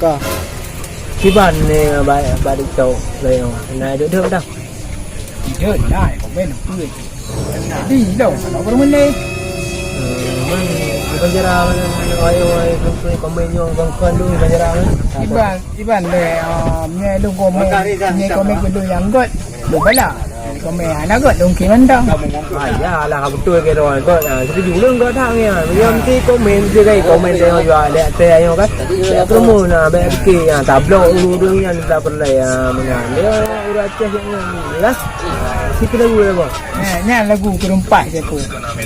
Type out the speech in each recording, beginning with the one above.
Có. Cái bàn này bà định tàu đây rồi, này đỡ thương đâu. Chơi lại của bên nó cười. Đi đâu mà nó có muốn đi. Banjara oi komen yo bangkan dulu banjara. Iban le nghe lu komen nghe komen kedua yang god. Lu bala. Komen anak god dong kiman dong. Ya lah betul ke rồi god. Jadi julung god thang ya. Dia mesti komen dia kai komen dia jual le te ayo kan. Dia promo na be ke tablo dulu yang tak perlu mengan. Dia urat cek yang lah. Sikit lagu le bang. Nah lagu kerempat je tu.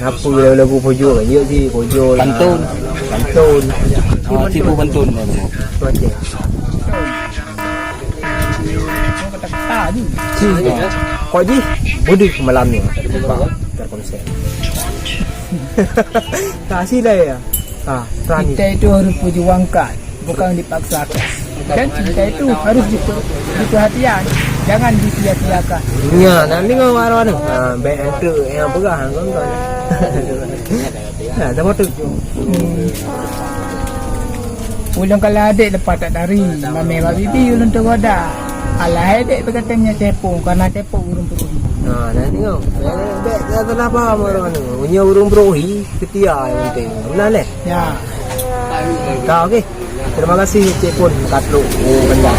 Apa lagu pojo kan dia si pojo Pantun. Tipu pantun ni. Tu aja. Kata tadi. Kau ji, mudik malam ni. Buka terkonsep. Kasih lah ya. Berani. Kita itu harus perjuangkan, bukan dipaksakan. Dan cinta itu harus diperhatikan, jangan disia-siakan. Ya, nanti kau marah ni. Baik itu yang pegang kau tu. Nah, sama tu. Ulang kalau adik lepas tak dari, mami bibi ulun tu goda. Alah adik berkatanya cepung, karena cepung urung peruhi. Nah, nanti kau. Baik, tak apa marah ni. Punya urung peruhi, ketia yang penting. Benar le? Ya. Kau okey. Terima kasih Cik Pun Katlu. Oh, benar.